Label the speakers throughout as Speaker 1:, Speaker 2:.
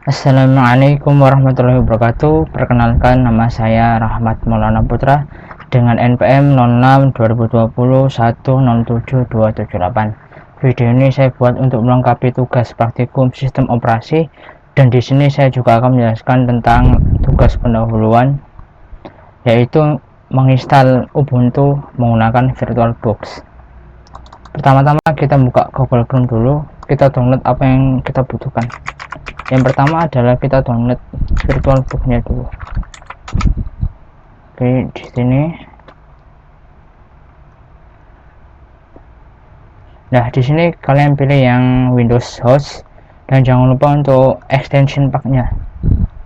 Speaker 1: Assalamualaikum warahmatullahi wabarakatuh. Perkenalkan, nama saya Rahmat Maulana Putra dengan NPM 06 2020 107278. Video ini saya buat untuk melengkapi tugas praktikum sistem operasi, dan di sini saya juga akan menjelaskan tentang tugas pendahuluan, yaitu menginstal Ubuntu menggunakan VirtualBox. Pertama-tama kita buka Google Chrome dulu, kita download apa yang kita butuhkan. Yang pertama adalah kita download VirtualBox-nya dulu. Oke, di sini. Nah, di sini kalian pilih yang Windows Host dan jangan lupa untuk extension pack-nya.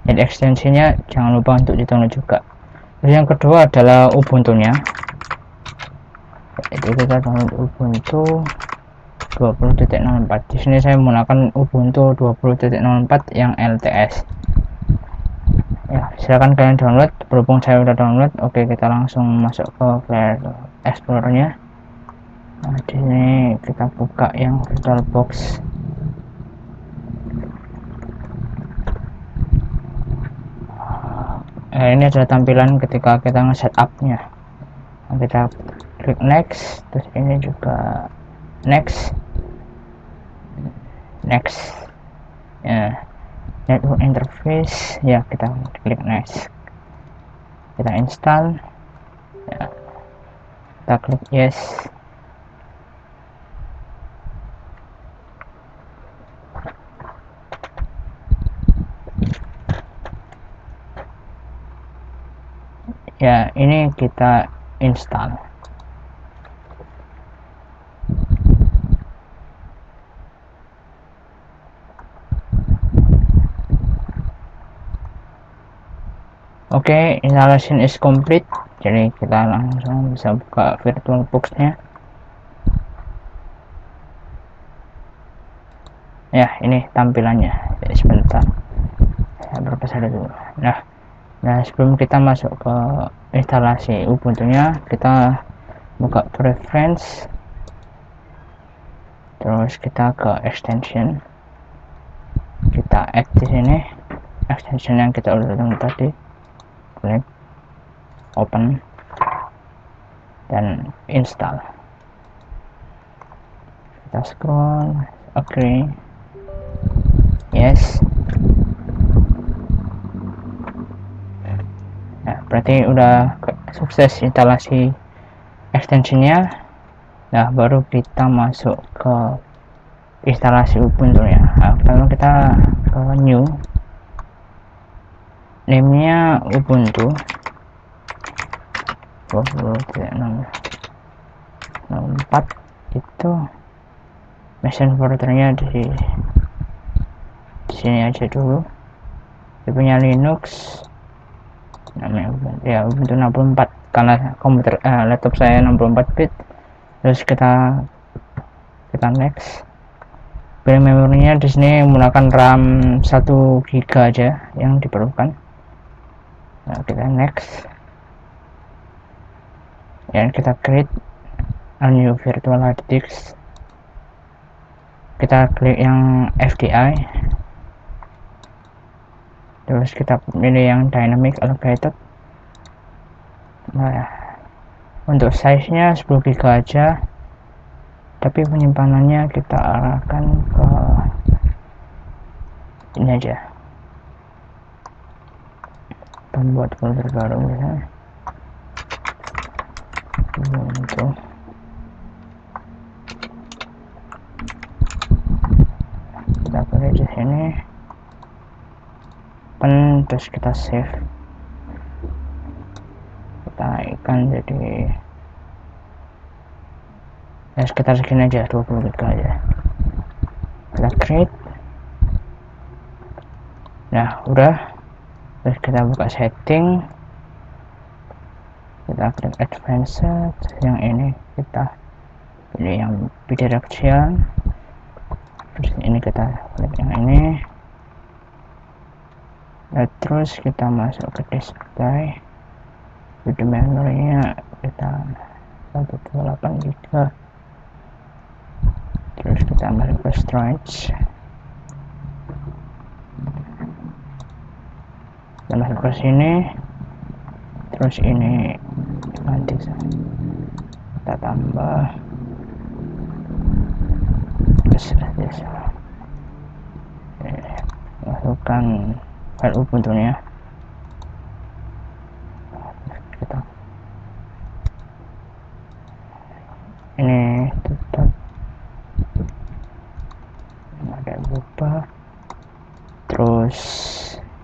Speaker 1: Jadi ekstensinya jangan lupa untuk di-download juga. Terus yang kedua adalah Ubuntu-nya. Jadi kita download Ubuntu 20.04. Di sini saya menggunakan Ubuntu 20.04 yang LTS. Ya, silakan kalian download. Berhubung saya udah download, oke, kita langsung masuk ke File Explorer-nya. Nah, di sini kita buka yang VirtualBox. Nah, ini adalah tampilan ketika kita nge-setup-nya. Nah, kita klik next, terus ini juga next. Ya, network interface, ya, kita klik next, kita install, ya, kita klik yes. Ya, ini kita install. Oke, installation is complete. Jadi kita langsung bisa buka VirtualBox-nya. Ya, ini tampilannya. Jadi sebentar, saya berpesan dulu. Nah, sebelum kita masuk ke instalasi Ubuntu-nya, kita buka preference, terus kita ke extension, kita add di sini extension yang kita udah download tadi, klik open dan install. Kita scroll, agree, yes. Nah, berarti udah sukses instalasi extensionnya. Nah, baru kita masuk ke instalasi Ubuntu ya. Nah, pertama kita ke new, name-nya Ubuntu 20.04. itu machine foldernya di sini aja dulu. Dia punya Linux, namanya Ubuntu, ya, Ubuntu 64 karena komputer laptop saya 64 bit. Terus kita next. Pilih memorinya, di sini menggunakan RAM 1 GB aja yang diperlukan. Nah, kita next. Dan kita create a new virtual hard disk. Kita klik yang FDI. Terus kita pilih yang dynamic allocated. Nah, untuk size nya 10 GB aja, tapi penyimpanannya kita arahkan ke ini aja. Kita buat folder baru misalnya Ubuntu. Kita pilih di sini, terus kita save. Kita naikkan jadi ya sekitar segini aja, 20 GB aja. Kita create. Nah, udah. Terus kita buka setting, kita klik advanced, yang ini kita pilih yang bidirectional. Terus ini kita klik yang ini. Nah, terus kita masuk ke disk drive. Di memorinya kita 128 GB. Terus kita masuk ke storage. kita masuk ke sini, terus ini nanti kita tambah masukkan file Ubuntu nya, kita ini tetap ada lupa, terus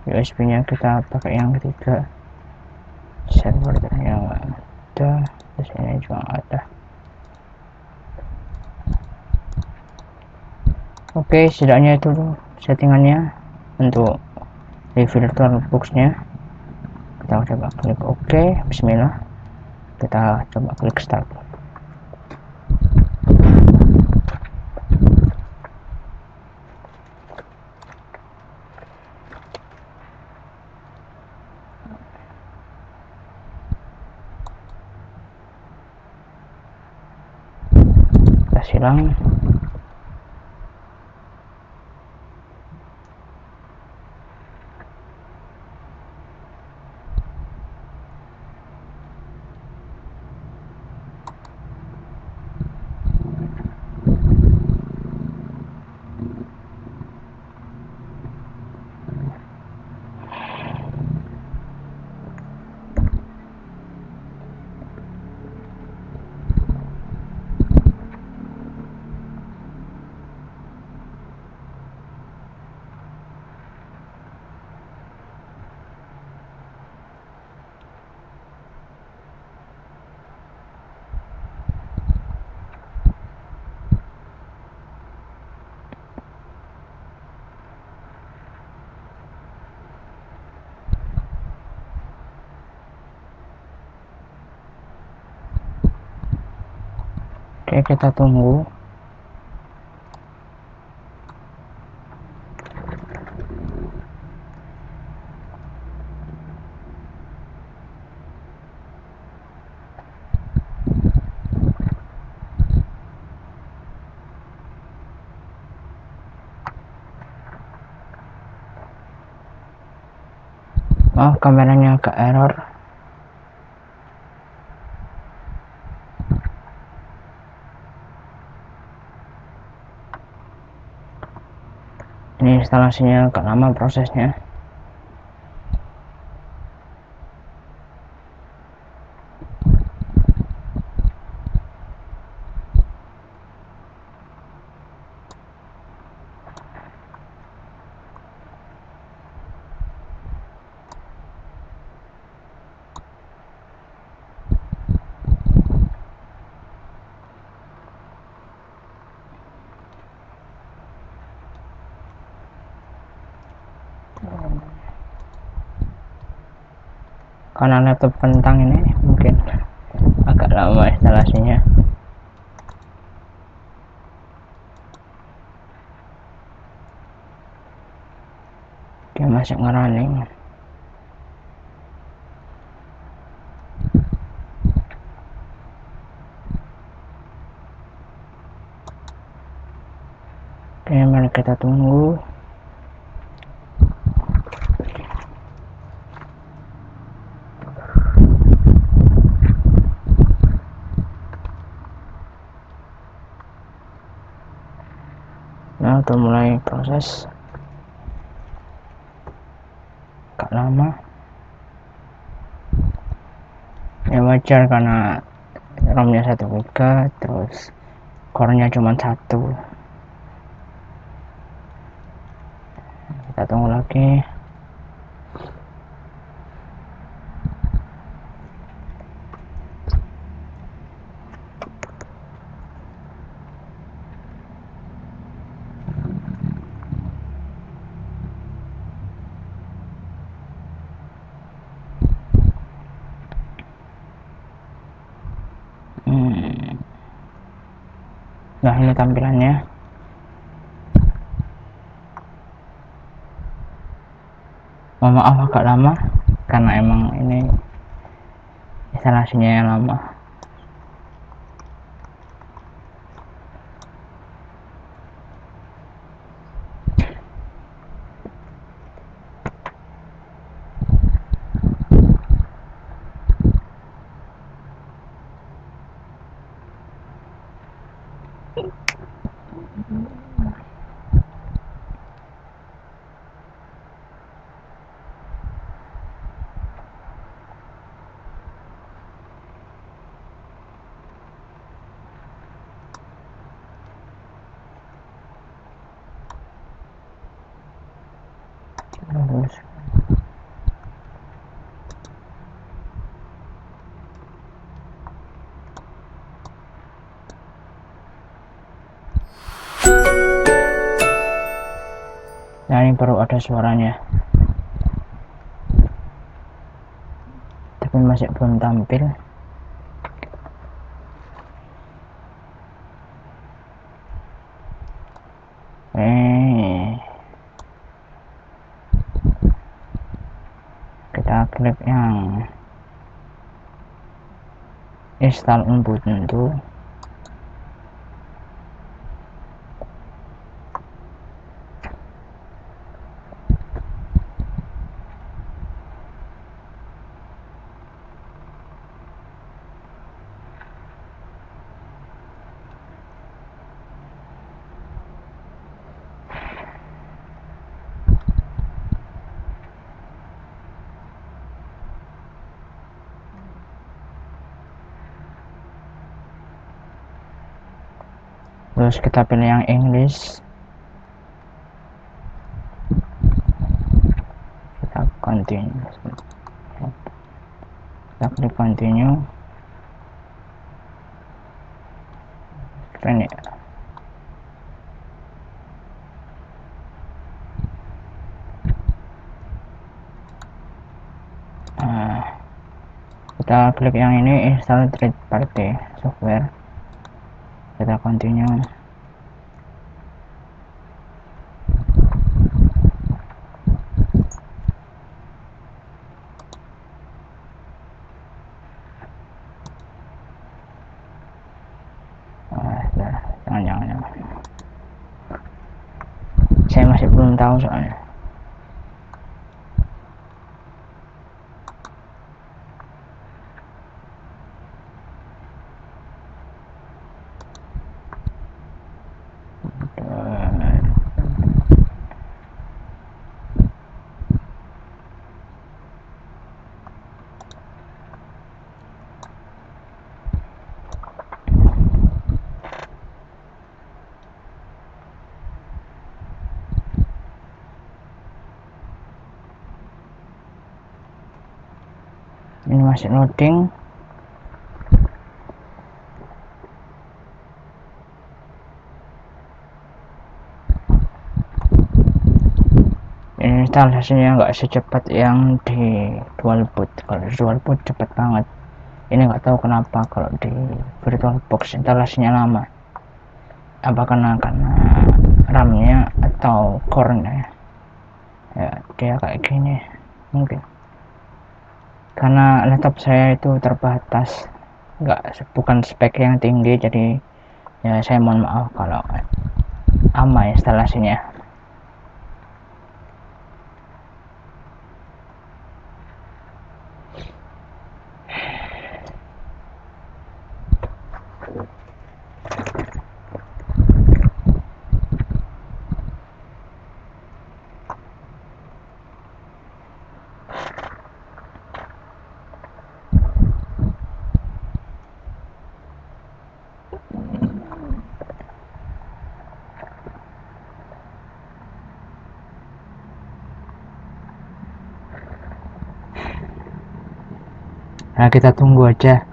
Speaker 1: USB nya kita pakai yang ketiga, server yang ada, terus ini juga ada. Oke, setidaknya itu settingannya untuk di VirtualBox nya. Kita coba klik OK, bismillah, kita coba klik start. Kita silang. Oke, kita tunggu. Maaf, kameranya agak error. Ini instalasinya agak lama prosesnya. Karena laptop kentang ini mungkin agak lama instalasinya. Dia masih ngerunning. Oke, mari kita tunggu. Nah, udah mulai proses, agak lama. Ya wajar karena ROM-nya 1 GB, terus core-nya cuma 1. Kita tunggu lagi. Nah, ini tampilannya. Mohon maaf agak lama karena emang ini instalasinya yang lama. Terus nah, ini baru ada suaranya, tapi masih belum tampil. Kita klik yang install Ubuntu. Terus kita pilih yang English, kita continue, kita klik continue. Ini kita klik yang ini, install third party software, kita continue. Jangan, saya masih belum tahu soalnya. Ini masih loading. Instalasinya nggak secepat yang di DualBoot. Kalau di DualBoot cepet banget. Ini nggak tahu kenapa kalau di VirtualBox instalasinya lama. Apa karena RAM-nya atau core-nya? Ya, dia kayak gini mungkin. Karena laptop saya itu terbatas, bukan spek yang tinggi, jadi ya saya mohon maaf kalau lama instalasinya. Nah, kita tunggu aja.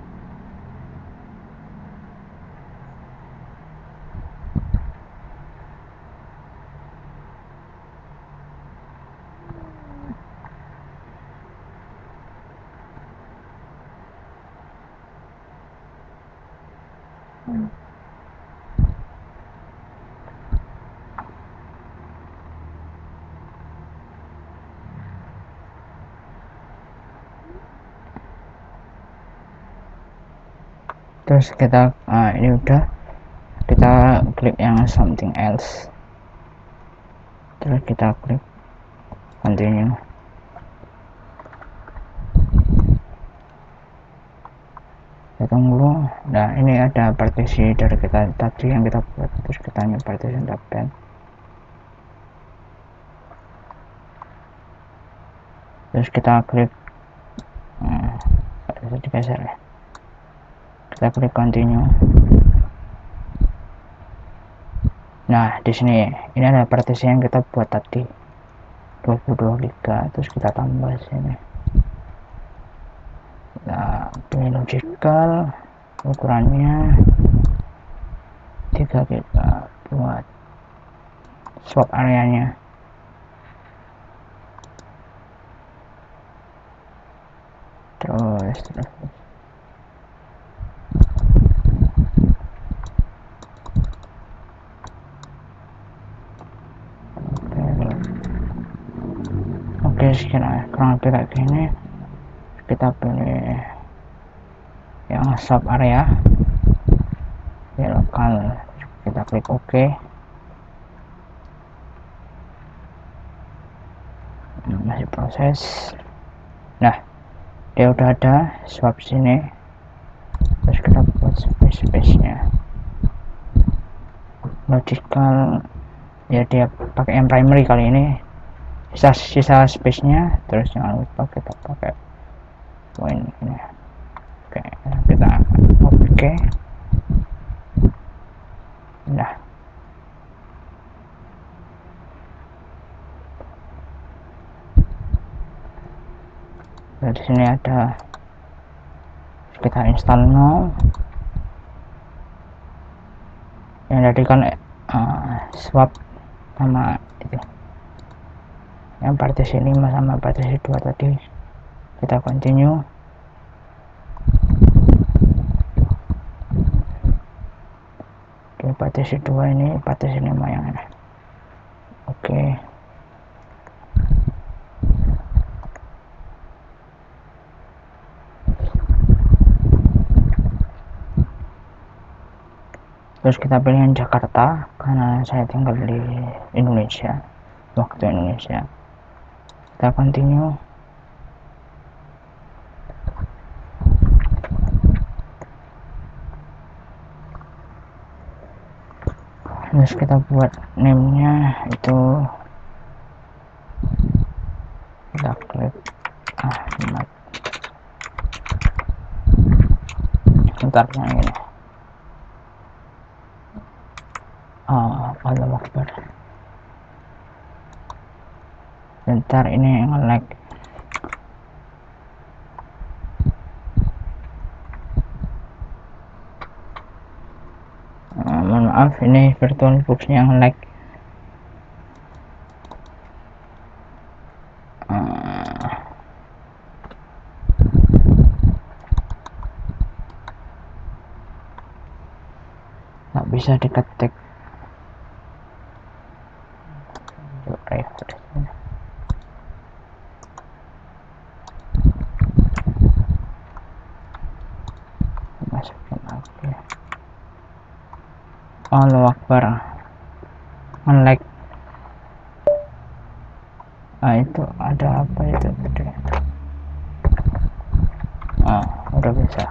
Speaker 1: Terus kita ini udah, kita klik yang something else, terus kita klik continue. Kita tunggu. Nah, ini ada partisi dari kita tadi yang kita buat, terus kita new partition tab. Terus kita klik bisa digeser ya, kita klik continue. Nah, di sini ini ada partisi yang kita buat tadi, 22 GB, terus kita tambah sini, nah pilih logical, ukurannya 3 GB buat swap areanya. Terus oke, sekian kurang lebih kayak gini. Kita pilih yang sub area di lokal, kita klik OK. Masih proses. Nah, dia udah ada swap sini, terus kita buat space nya logical ya, dia pakai yang primary kali ini, sisa space nya. Terus jangan lupa kita pakai point ini. Oke, kita oke. Nah, dari sini ada, kita install now. Yang tadi kan swap sama itu, yang partisi 5 sama partisi 2 tadi, kita continue. Oke, partisi 2 ini, partisi 5 yang ini. Oke. Terus kita pilih yang Jakarta karena saya tinggal di Indonesia, waktu Indonesia. Kita continue. Terus kita buat name-nya itu, kita klik Ahmad. Bentar, yang ini. Allah Akbar. Bentar, ini nge-lag. Mohon maaf, ini VirtualBox yang lag. Nggak bisa diketik. Masukin lagi. Allah Akbar, nge-lag. Itu ada apa itu tadi? Udah bisa.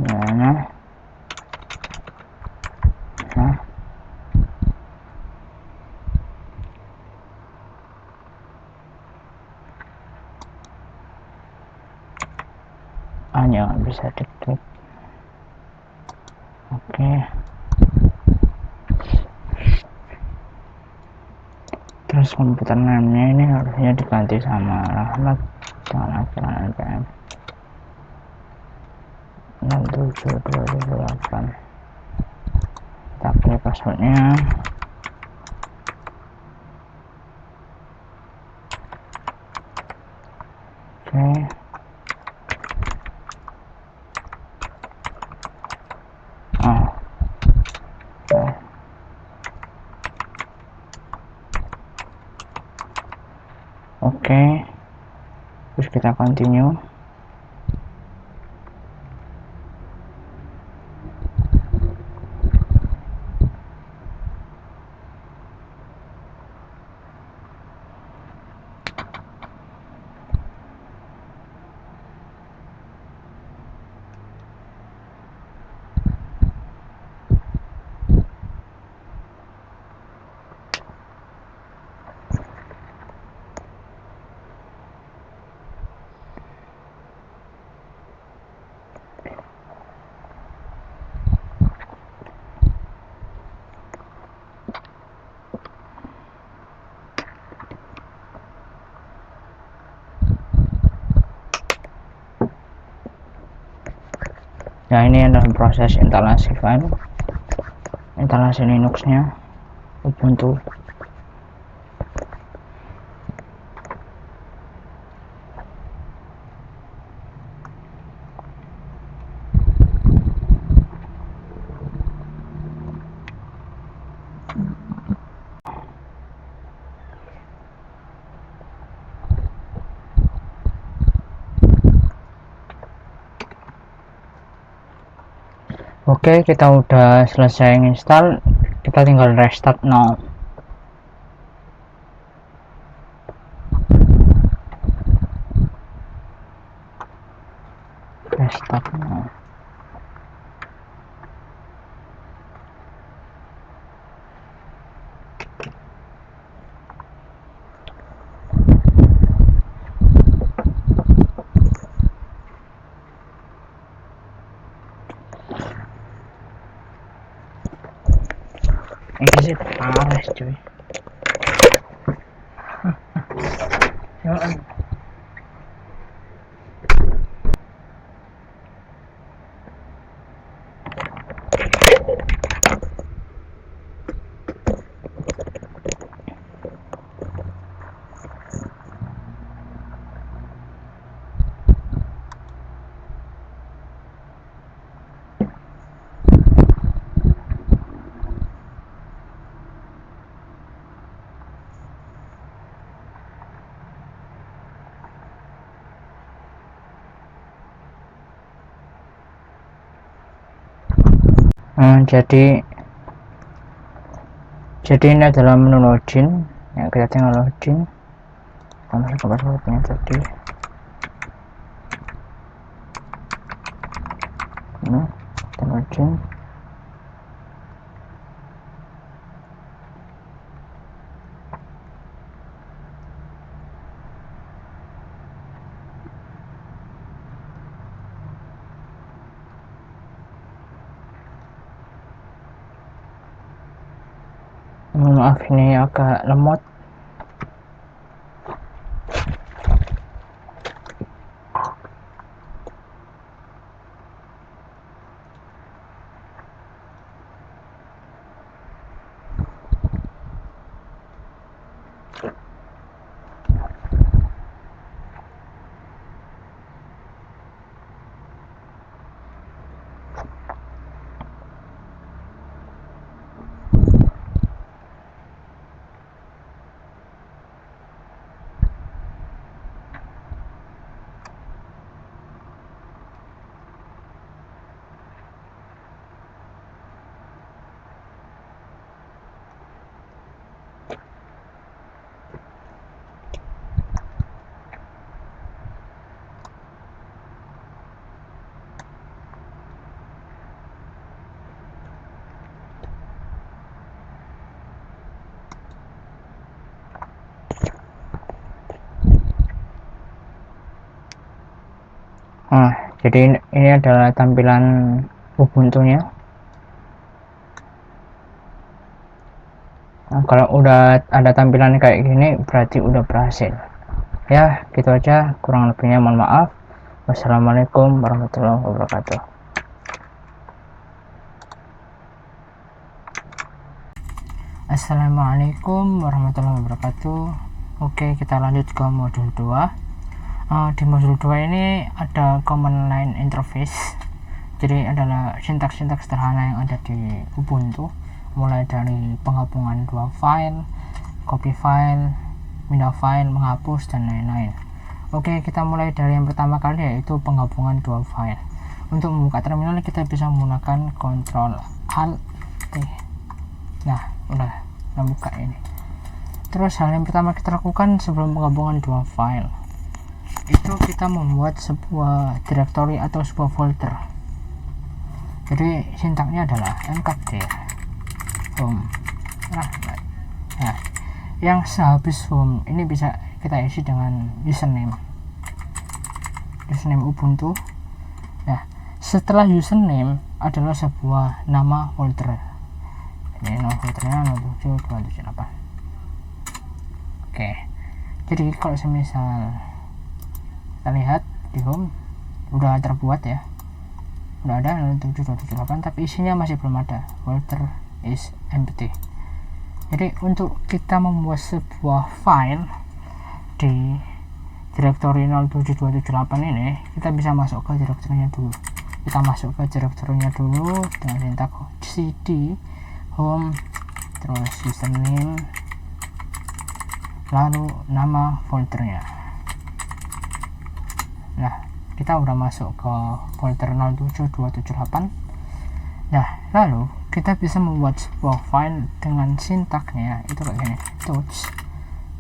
Speaker 1: Nah, jangan bisa diklik. Oke. Terus komputer name-nya ini harusnya diganti sama Rahmat dengan akhiran NPM 67/2008. Kita pilih passwordnya. Oke. Oke. Terus kita continue. Ya, ini adalah proses instalasi file, instalasi Linuxnya Ubuntu. Oke, kita udah selesai install, kita tinggal restart now. Restart now. Ini sih parah cuy. Jadi ini adalah menu login ya, kita tinggal login, kita masuk ke passwordnya tadi. Nah, kita login. Maaf ini agak lemot. Jadi ini adalah tampilan Ubuntu-nya. Kalau udah ada tampilan kayak gini berarti udah berhasil. Ya, gitu aja, kurang lebihnya mohon maaf. Wassalamualaikum warahmatullahi wabarakatuh. Assalamualaikum warahmatullahi wabarakatuh. Oke, kita lanjut ke modul 2. Di modul 2 ini ada command line interface. Jadi adalah sintaks-sintaks sederhana yang ada di Ubuntu, mulai dari penggabungan dua file, copy file, pindah file, menghapus, dan lain-lain. Oke, kita mulai dari yang pertama kali, yaitu penggabungan dua file. Untuk membuka terminal kita bisa menggunakan Ctrl Alt T. Nah, udah buka ini. Terus hal yang pertama kita lakukan sebelum penggabungan dua file itu kita membuat sebuah directory atau sebuah folder. Jadi sintaknya adalah mkdir home. Nah, yang sehabis home ini bisa kita isi dengan username Ubuntu. Nah, setelah username adalah sebuah nama folder. Ini nama foldernya 07278. Oke, jadi kalau semisal kita lihat di home udah terbuat ya. udah ada 07278, tapi isinya masih belum ada, folder is empty. Jadi untuk kita membuat sebuah file di direktori 07278 ini, kita bisa masuk ke direktorinya dulu. Kita masuk ke direktorinya dulu dengan sintak cd home, terus username, lalu nama foldernya. Nah, kita udah masuk ke folder 07278. Nah, lalu kita bisa membuat sebuah file dengan sintaknya itu kayak gini. Touch,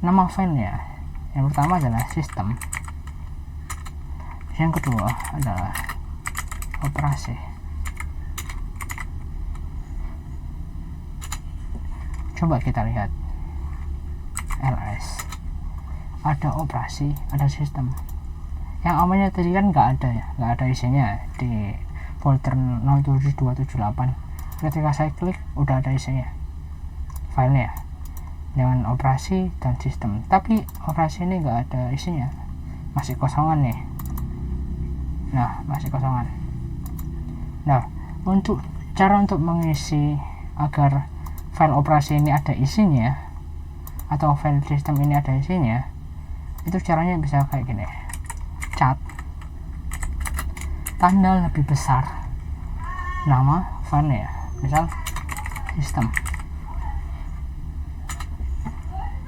Speaker 1: nama filenya yang pertama adalah sistem, yang kedua adalah operasi. Coba kita lihat ls, ada operasi, ada sistem. Yang awalnya tadi kan nggak ada ya, nggak ada isinya di folder 07278. Ketika saya klik udah ada isinya filenya dengan operasi dan sistem, tapi operasi ini nggak ada isinya, masih kosongan nih. Nah, masih kosongan. Nah, untuk cara untuk mengisi agar file operasi ini ada isinya atau file sistem ini ada isinya, itu caranya bisa kayak gini. Cat, tanda lebih besar nama filenya, misal sistem.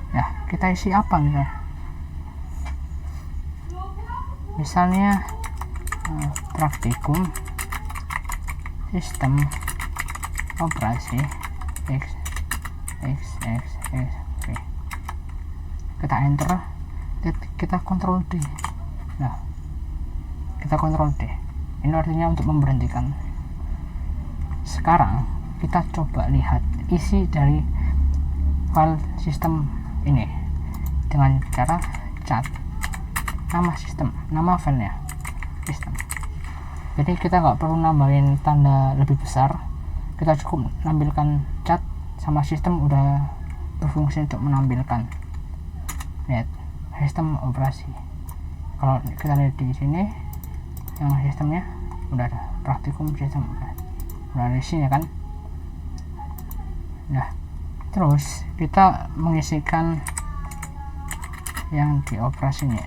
Speaker 1: Ya, kita isi apa misalnya praktikum sistem operasi x. Kita enter, kita kontrol D. Nah, kita kontrol D, ini artinya untuk memberhentikan. Sekarang kita coba lihat isi dari file sistem ini dengan cara cat nama sistem, nama filenya sistem. Jadi kita nggak perlu nambahin tanda lebih besar, kita cukup menampilkan cat sama sistem udah berfungsi untuk menampilkan. Lihat sistem operasi. Kalau kita lihat di sini yang sistemnya udah ada, praktikum sistem udah ada isinya kan. Nah, terus kita mengisikan yang di operasinya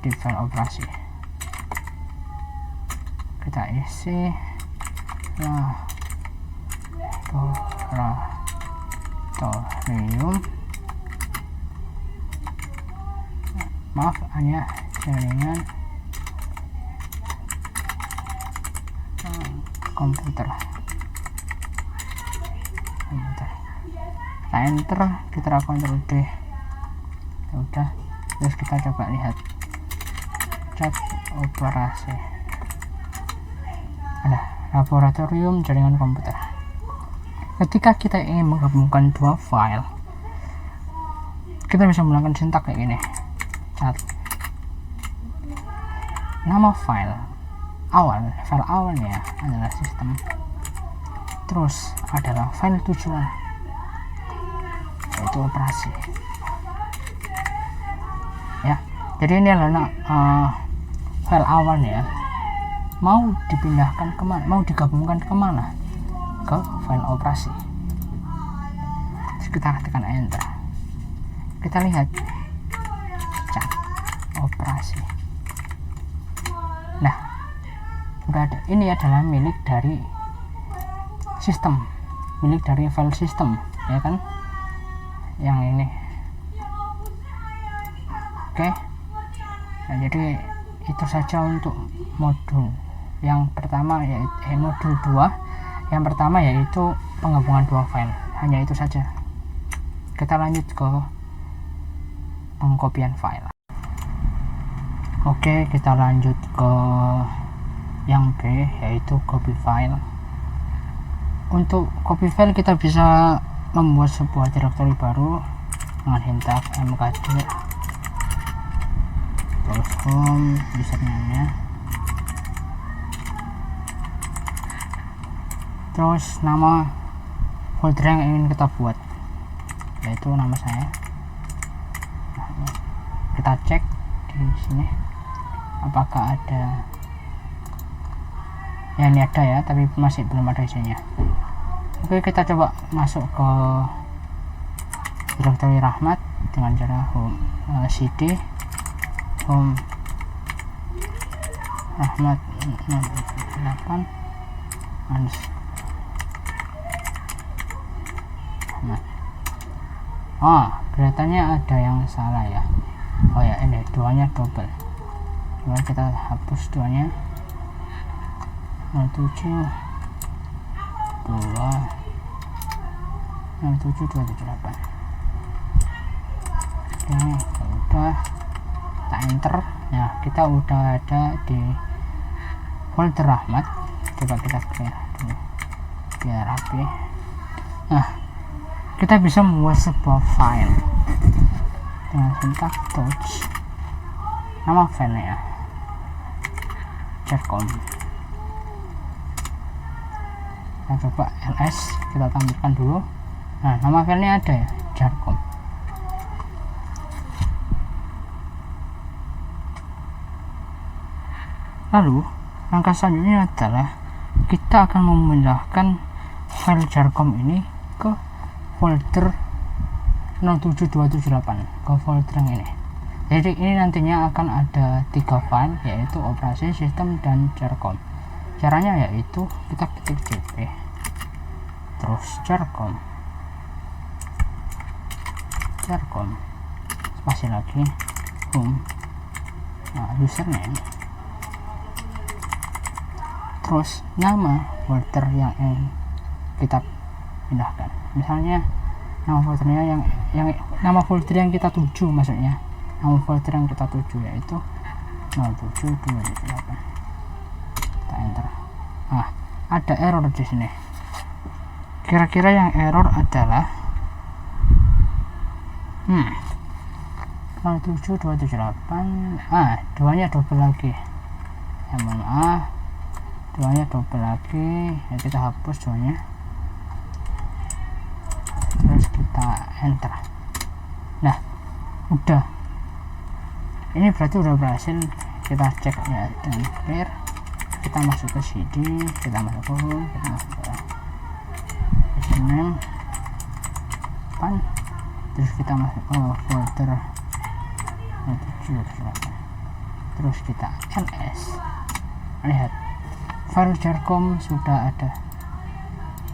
Speaker 1: di file operasi. Kita isi laboratorium, maaf, hanya jaringan komputer. Kita enter, kita kontrol D. Ya udah, terus kita coba lihat cat operasi, ada laboratorium jaringan komputer. Ketika kita ingin menggabungkan dua file, kita bisa menggunakan sintak kayak gini. Cat nama file awalnya adalah sistem, terus adalah file tujuan yaitu operasi ya. Jadi ini adalah file awalnya mau dipindahkan kemana, mau digabungkan kemana, ke file operasi. Terus kita tekan enter, kita lihat cat operasi. Nah, udah ada, ini adalah milik dari sistem, milik dari file sistem ya kan, yang ini. Oke. Nah, jadi itu saja untuk modul yang pertama, yaitu modul 2 yang pertama, yaitu penggabungan dua file. Hanya itu saja. Kita lanjut ke pengkopian file. Oke, kita lanjut ke yang B, yaitu copy file. Untuk copy file kita bisa membuat sebuah direktori baru dengan sintak mkd terus home, username-nya, terus nama folder yang ingin kita buat, yaitu nama saya. Kita cek di sini apakah ada ya ini ada ya, tapi masih belum ada isinya. Oke, kita coba masuk ke directory Rahmat dengan cara home cd home Rahmat 8 oh, kelihatannya ada yang salah ya. Oh ya, ini duanya double. Coba kita hapus duanya. 07 2 67278. Oke, udah kita enter. Nah, kita udah ada di folder Rahmat. Coba kita clear dulu biar rapi. Nah, kita bisa membuat sebuah file dengan sintak touch, nama filenya jarcom. Kita coba ls, kita tampilkan dulu. Nah, nama filenya ada ya, jarcom. Lalu langkah selanjutnya adalah kita akan memindahkan file jarcom ini ke folder 07278, ke folder yang ini. Jadi ini nantinya akan ada 3 file, yaitu operasi sistem dan jarcom. Caranya yaitu kita ketik cp terus jarcom spasi lagi home, nah, username, terus nama folder yang kita pindahkan. Misalnya nama foldernya yang nama folder yang kita tuju, maksudnya nama folder yang kita tuju yaitu 07278. Kita enter. Nah, ada error di sini. Kira-kira yang error adalah 07278. Duanya double lagi. Ya, mohon maaf. Duanya double lagi. Ya, kita hapus duanya. Terus kita enter. Nah, udah, ini berarti udah berhasil. Kita cek ya dengan clear. Kita masuk ke cd, kita masuk ke home, kita masuk ke username, terus kita masuk ke folder 07278. terus kita ls. Lihat, file jarcom sudah ada.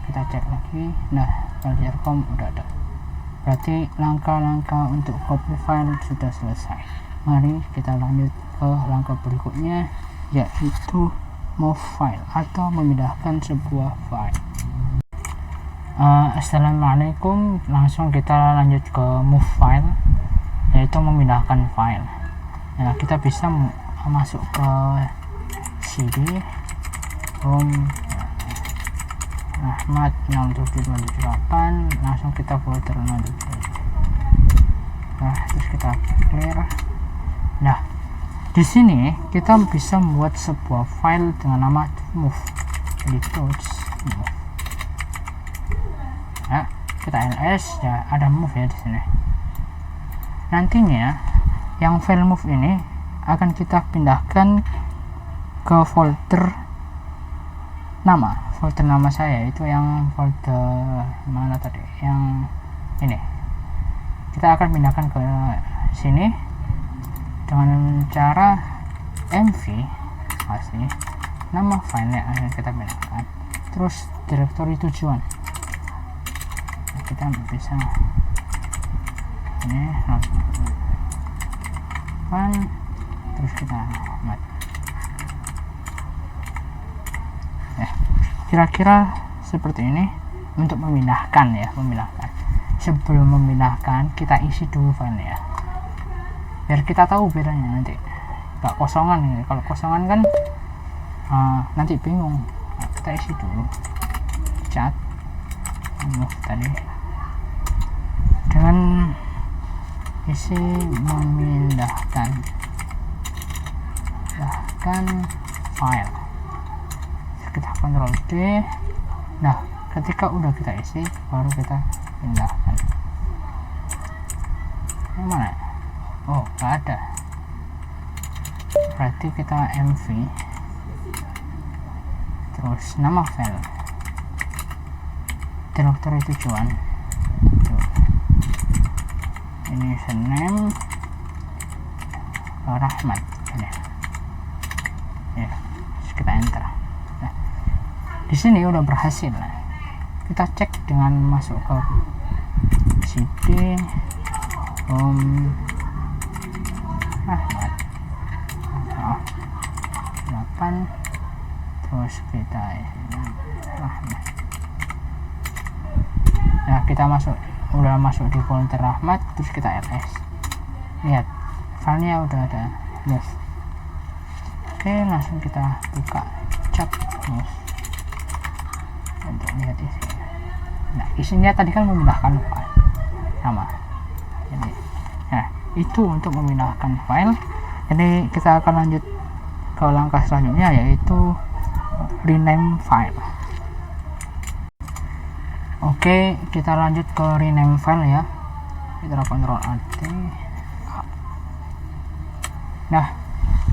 Speaker 1: Kita cek lagi. Nah, file jarcom udah ada. Berarti langkah-langkah untuk copy file sudah selesai. Mari kita lanjut ke langkah berikutnya, yaitu move file atau memindahkan sebuah file. Assalamualaikum, langsung kita lanjut ke move file, yaitu memindahkan file. Nah, kita bisa masuk ke cd home Rahmat 07278, langsung kita folder 07278. Nah, terus kita clear. Nah, di sini kita bisa membuat sebuah file dengan nama move. Jadi touch move. Nah, kita ls, ya ada move ya di sini. Nantinya yang file move ini akan kita pindahkan ke folder nama. Folder nama saya itu yang folder mana tadi, yang ini. Kita akan pindahkan ke sini dengan cara mv masih nama file yang akan kita pindahkan, terus directory tujuan. Nah, kita bisa ini terus kita ya, kira-kira seperti ini untuk memindahkan ya, sebelum memindahkan kita isi dulu filenya biar kita tahu bedanya, nanti nggak kosongan ya. Kalau kosongan kan nanti bingung. Nah, kita isi dulu cat tadi dengan isi memindahkan file. Kita Ctrl D. Nah, ketika udah kita isi baru kita pindahkan. Yang mana? Oh, nggak ada. Berarti kita mv terus nama file, direktori tujuan, ini username Rahmat ini. Ya, terus kita enter. Nah, di sini udah berhasil. Kita cek dengan masuk ke cd home Rahmat 8, terus kita Rahmat. Nah, kita udah masuk di folder Rahmat, terus kita ls. Lihat, filenya udah ada. Yes. Oke, langsung kita buka chat news untuk lihat isinya. Nah, isinya tadi kan memindahkan file sama. Jadi, nah itu untuk memindahkan file. Jadi kita akan lanjut ke langkah selanjutnya, yaitu rename file. Oke, kita lanjut ke rename file ya. Kita Ctrl AT. Nah,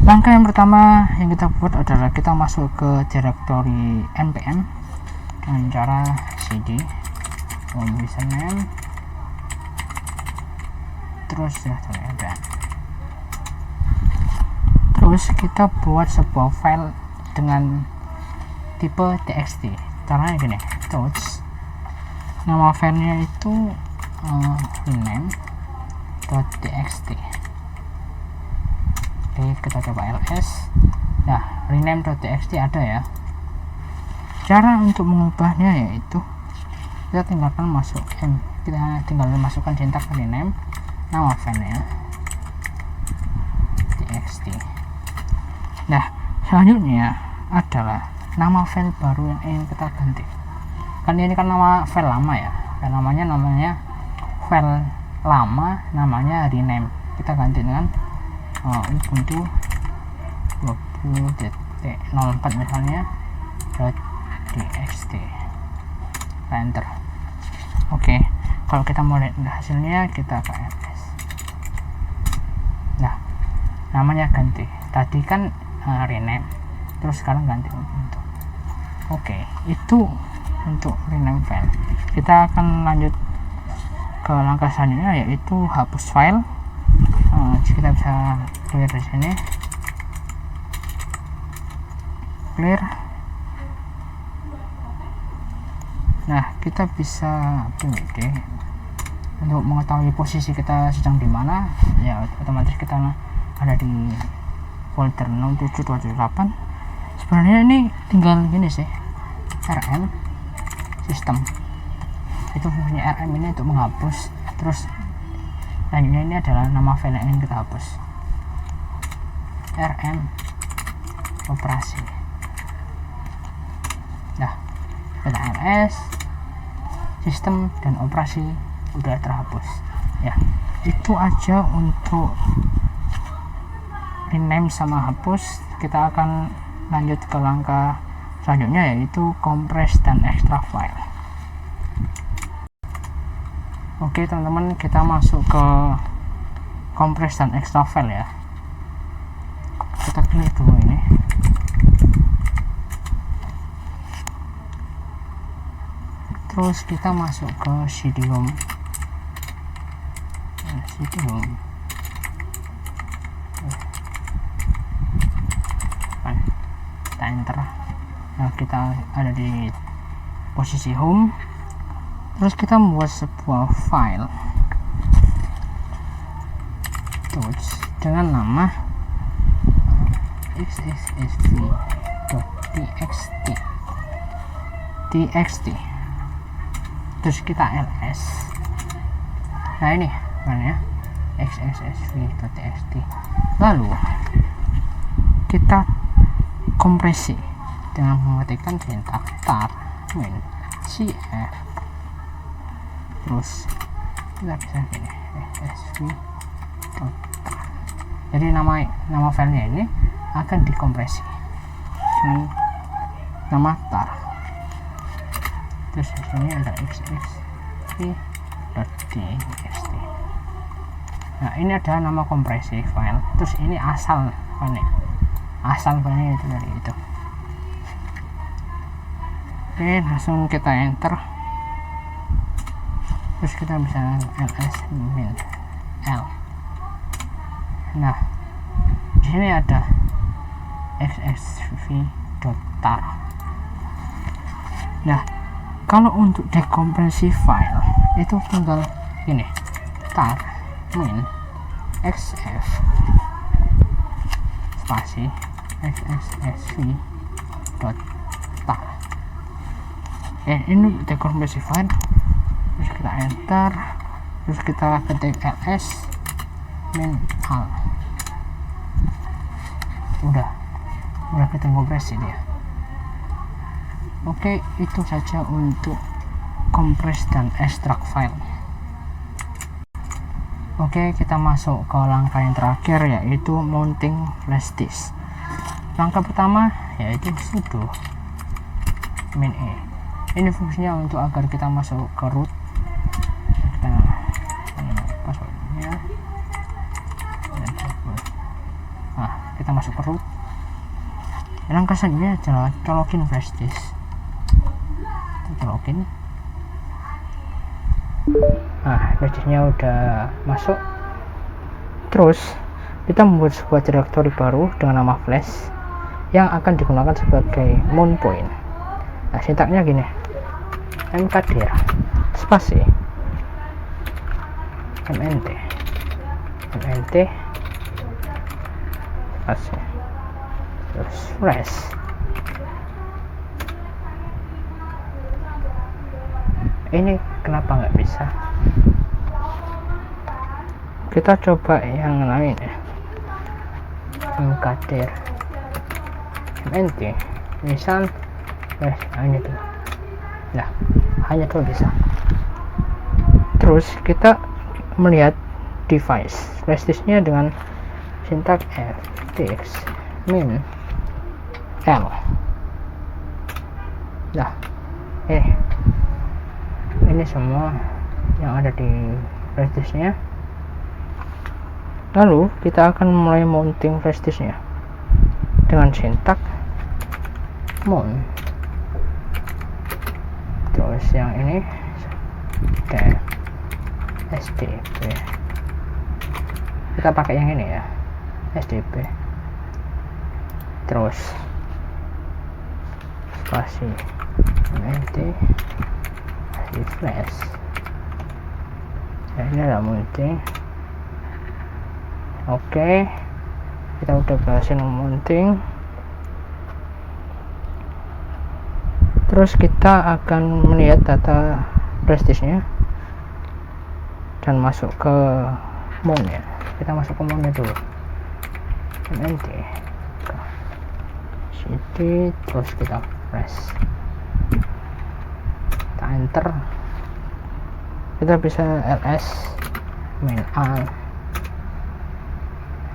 Speaker 1: langkah yang pertama yang kita buat adalah kita masuk ke direktori npm dengan cara cd home username terus direktori npm. Terus kita buat sebuah file dengan tipe txt. Caranya gini, terus nama filenya itu rename.txt. Oke, kita coba ls. Nah, rename.txt ada ya. Cara untuk mengubahnya yaitu kita tinggalkan masukkan sintak rename, nama filenya txt. Nah, selanjutnya adalah nama file baru yang ingin kita ganti. Kan ini kan nama file lama ya, file namanya file lama namanya rename. Kita ganti dengan Ubuntu 20.04 misalnya .txt. Enter. Oke, kalau kita mau lihat hasilnya, kita ke ls. Nah, namanya ganti. Tadi kan rename, terus sekarang ganti Ubuntu. Oke, itu untuk rename file. Kita akan lanjut ke langkah selanjutnya, yaitu hapus file. Kita bisa clear di sini, clear. Nah, kita bisa pwd untuk mengetahui posisi kita sedang di mana. Ya, otomatis kita ada di folder 67278. Sebenarnya ini tinggal gini sih, rm sistem. Itu fungsinya rm ini untuk menghapus. Terus selanjutnya ini adalah nama file yang ingin kita hapus, rm operasi. Nah, kita ls, sistem dan operasi udah terhapus ya. Itu aja untuk rename sama hapus. Kita akan lanjut ke langkah selanjutnya, yaitu compress dan extract file. Oke teman-teman, kita masuk ke compress dan extract file ya. Kita klik dulu ini. Terus kita masuk ke cd home. cd home. Kita enter. Nah, kita ada di posisi home. Terus kita membuat sebuah file terus dengan nama xxsv.txt. Terus kita ls. Nah, ini namanya xxsv.txt. Lalu kita kompresi dengan mengetikkan sintak tar min cf. Terus kita bisa gini, sv.tar. Jadi nama filenya ini akan dikompresi dengan nama tar. Terus di sini ada xxsv.txt. Nah, ini adalah nama kompresi file. Terus ini asal filenya. Asal filenya itu dari itu. Oke, langsung kita enter, terus kita bisa ls min l. Nah, di sini ada xxv.tar. Nah, kalau untuk dekompresi file itu tinggal ini, tar min xf spasi xxv.tar. Ini dekompresi file, terus kita enter, terus kita ketik ls min al. udah kita kompresi dia. Oke, itu saja untuk kompres dan ekstrak file. Oke, kita masuk ke langkah yang terakhir, yaitu mounting flash disk. Langkah pertama yaitu sudo min e. Ini fungsinya untuk agar kita masuk ke root. Kita passwordnya, nah, kita masuk ke root. Langkah selanjutnya adalah colokin flash disk. Kita colokin. Nah, flash disknya udah masuk. Terus kita membuat sebuah directory baru dengan nama flash yang akan digunakan sebagai mount point. Nah, sintaknya gini, mkdir spasi mnt spasi terus flash. Ini kenapa nggak bisa? Kita coba yang lain ya, mkdir mnt misal hanya tuh. Nah, hanya tuh bisa. Terus kita melihat device flash disknya dengan sintak ftx min l. Nah, ini semua yang ada di flash disknya. Lalu kita akan mulai mounting flash disknya dengan sintak mount. Terus yang ini sdp, kita pakai yang ini ya, sdp. Terus spasi mt di flash. Nah, ini adalah mounting. Oke, kita udah berhasil mounting. Terus kita akan melihat data flash disknya dan masuk ke mount ya. Kita masuk ke mount dulu, mnt cd, terus kita flash, kita enter, kita bisa ls min al.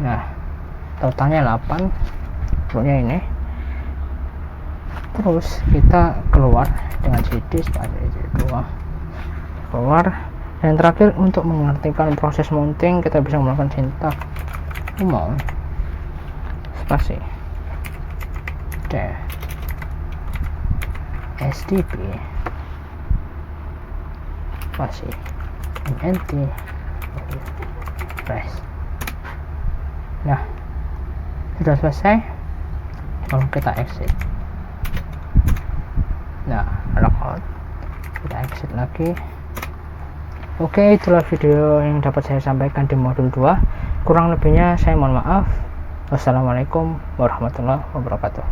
Speaker 1: Nah, totalnya 8 pokoknya ini. Terus kita keluar dengan cd spasi cd2 keluar. Dan terakhir, untuk mengartikan proses mounting, kita bisa menggunakan sintak mount spasi sdp spasi mnt flash. Nah, sudah selesai. Lalu kita exit. Nah, logout, kita exit lagi. Oke, itulah video yang dapat saya sampaikan di modul 2. Kurang lebihnya saya mohon maaf. Wassalamualaikum warahmatullahi wabarakatuh.